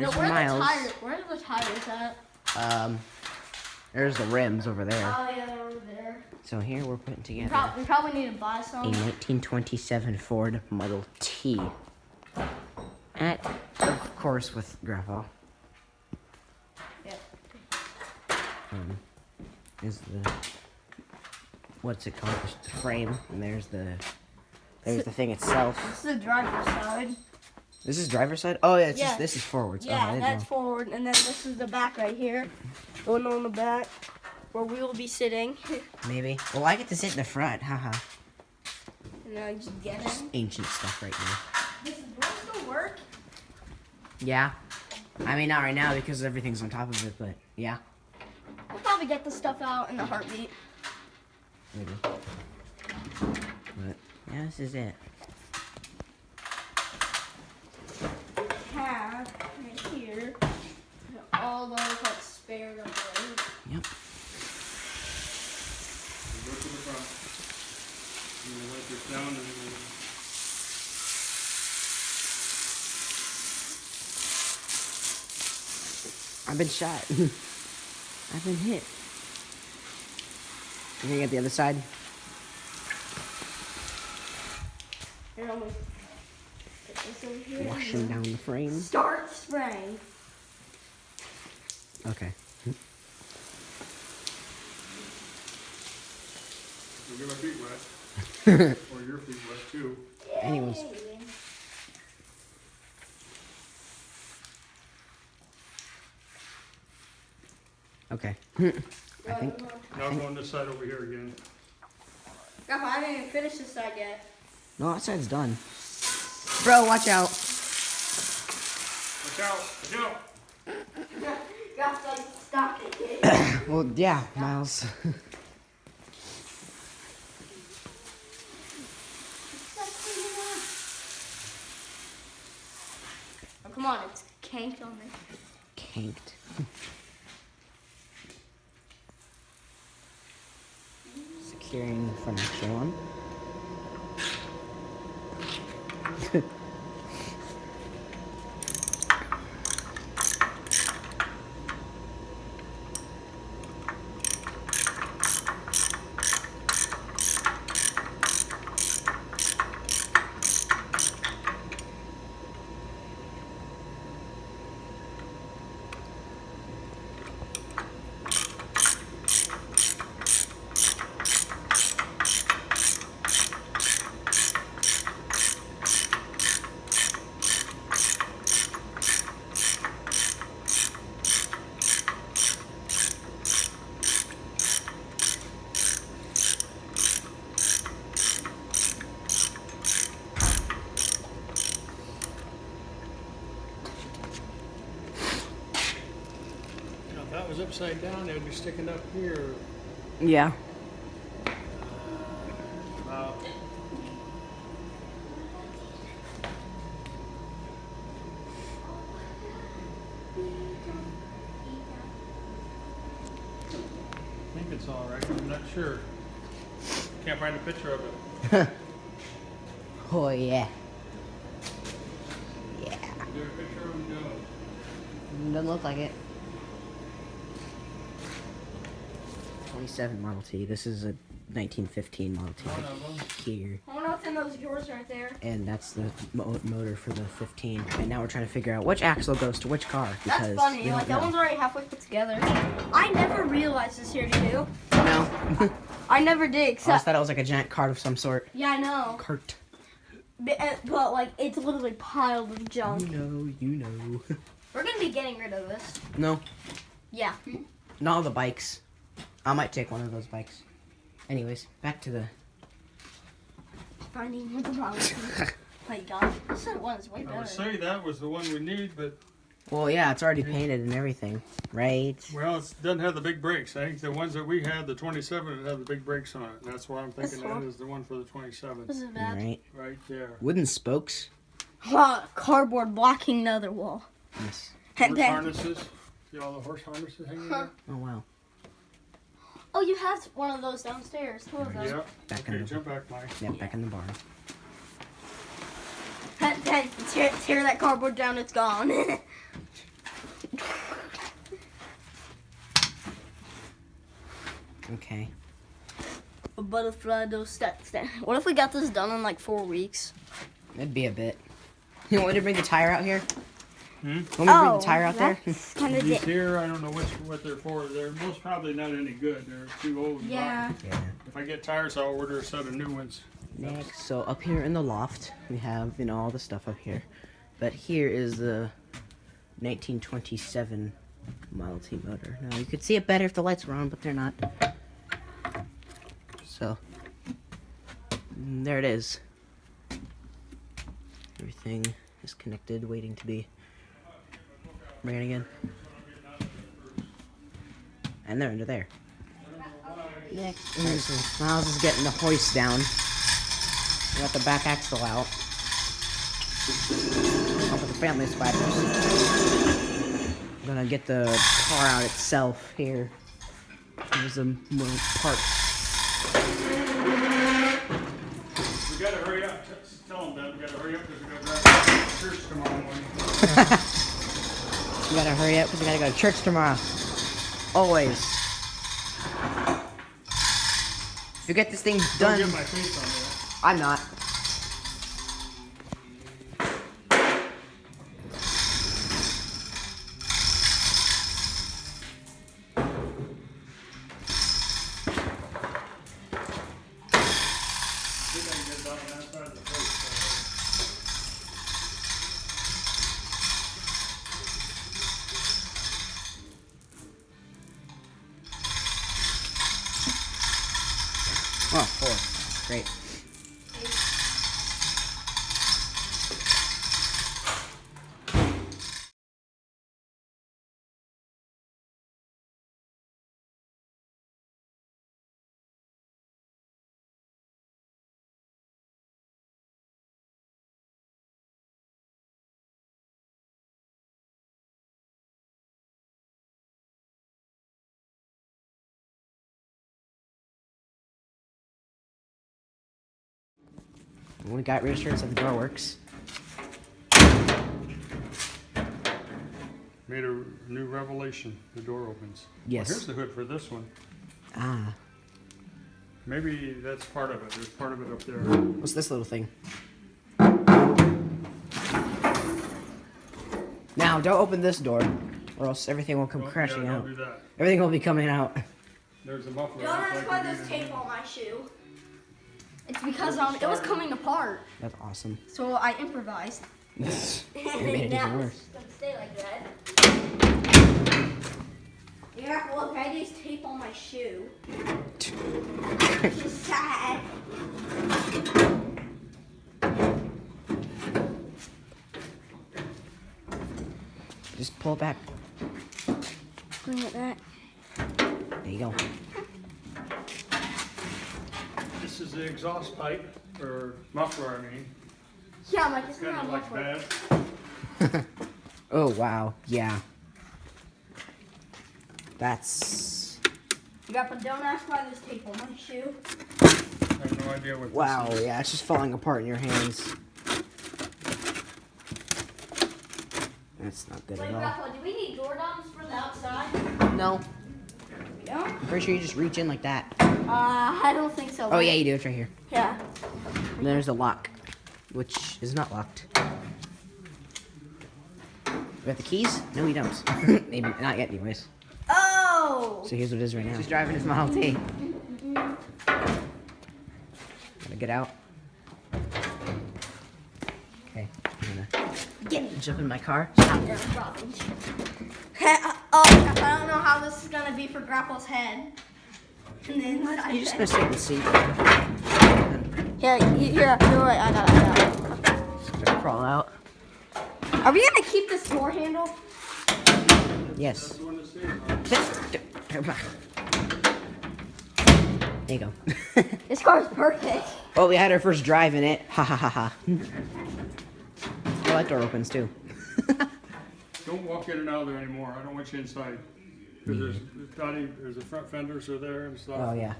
There's where Miles. Where are the tires at? There's the rims over there. Oh yeah, they're over there. So here we're putting together We probably need to buy a some. 1927 Ford Model T. At, of course, with Grandpa. Yep. Is the what's it called? The frame, and there's the thing itself. This is the driver's side. This is driver's side. Oh yeah, Yeah. this is forwards. Yeah, I didn't that's know. forward, and then this is the back right here. Going on the back, where we will be sitting. Maybe. Well, I get to sit in the front. Haha. And now you just get Just in. ancient stuff right now. This is going to work. Yeah. I mean, not right now because everything's on top of it, but yeah. We'll probably get the stuff out in a heartbeat. Maybe. But yeah, this is it. Have right here all those like spare numbers. Yep. Go to the front. And then wipe this down and then I've been shot. I've been hit. You gonna get the other side? Here, I'm gonna put this over here. Washing down the frame. Start spraying. Okay. Don't get my feet wet. Or your feet wet too. Anyways. Yay. Okay. I think. Now go on this side over here again. Grandpa, I didn't even finish this side yet. No, that side's done. Bro, watch out. Watch out! Watch out! Grandpa's like, stop it, kid. Well, yeah, Miles. Oh, come on, it's canked on me. Canked. Securing from Sean. You know, if that was upside down, it would be sticking up here. Yeah. About I think it's all right. I'm not sure. Can't find a picture of it. Oh, yeah. Yeah. Is there a picture of him doing? Doesn't look like it. 27 Model T. This is a 1915 Model T One of them. here. I wonder what's in those drawers right there. And that's the motor for the 15. And now we're trying to figure out which axle goes to which car. Because That's funny. we Like, don't that one's know. already halfway put together. I never realized this here, did you? No. I never did, I always except... thought it was like a giant cart of some sort. Yeah, I know. Cart. But, like, it's literally piled with junk. You know. We're gonna be getting rid of this. No, Yeah. not all the bikes. I might take one of those bikes. Anyways, back to the... Finding what the wrong one. My God. This one is way I better. would say that was the one we need, but Well, yeah, it's already painted and everything, right? well, it doesn't have the big brakes. I think the ones that we had, the 27, it had the big brakes on it. And that's why I'm thinking This that one? is the one for the 27. This is bad. Right. Right there. Wooden spokes. Wow, cardboard blocking the other wall. Yes. And Horse then, harnesses. See all the horse harnesses hanging Huh. there? Oh, wow. oh, you have one of those downstairs. Two of those. Yeah. Back in Okay, the- jump back, Mike. Yeah, back in the barn. Then tear that cardboard down. It's gone. Okay. A butterfly does steps. What if we got this done in like 4 weeks? That'd be a bit. You want me to bring the tire out here? Hmm? Want me to bring the tire out there? Kind These here, I don't know what they're for. They're most probably not any good. They're too old. and Yeah. rotten. Yeah. If I get tires, I'll order a set of new ones. Next, so up here in the loft, we have, you know, all the stuff up here. But here is the 1927 Model T motor. Now, you could see it better if the lights were on, but they're not. So, there it is. Everything is connected, waiting to be ran again. And they're under there. Next, Miles is getting the hoist down. We got the back axle out. Up with the family spiders. I'm gonna get the car out itself here. There's a little part. We gotta hurry up. Tell them that we gotta hurry up because we gotta drive to church tomorrow morning. We gotta hurry up because we gotta go to church tomorrow. Always. If you get this thing Don't done, get my face on there. I'm not. I think I can get it out on that side of the face. Oh, 4. Great. We got reassurance that the door works. Made a new revelation. The door opens. Yes. Well, here's the hood for this one. Ah, Maybe that's part of it. There's part of it up there. what's this little thing? Now, don't open this door, or else everything will come Don't- crashing yeah, out. Don't do that. Everything will be coming out. There's a muffler. Don't Looks ask like why we there's need tape a- on my shoe. It's because it was coming apart, That's awesome. so I improvised. it And made it now even worse. it's gonna stay like that. Yeah, look, I used tape on my shoe. Which is sad. Just pull it back. Bring it back. There you go. This is the exhaust pipe, or muffler, I mean. Yeah, Mike, it's It's kind not of like muffler. bad. Oh, wow. Yeah. That's... Yeah, but don't ask why there's tape on my shoe. I have no idea what Wow, this is. yeah, it's just falling apart in your hands. That's not good Wait, at all. Grandpa, do we need door knobs for the outside? No, No? I'm pretty sure you just reach in like that. I don't think so. Oh, yeah, you do. It's right here. Yeah. And there's the lock, which is not locked. We got the keys? No, we don't. Maybe not yet, anyways. Oh! So here's what it is right now. He's driving his Model T. Gotta get out. Okay, I'm gonna Get jump in my car. there, Robin. I don't know how this is gonna be for Grandpa's head. And then You're just gonna sit in the seat. Here, you're right. I got it. Just gonna crawl out. Are we gonna keep this door handle? Yes. That's the one that stays on. There you go. This car's perfect. Well, we had our first drive in it. Ha ha ha ha. Well, that door opens too. Don't walk in and out of there anymore. I don't want you inside. Because there's the front fenders are there and stuff. Oh yeah.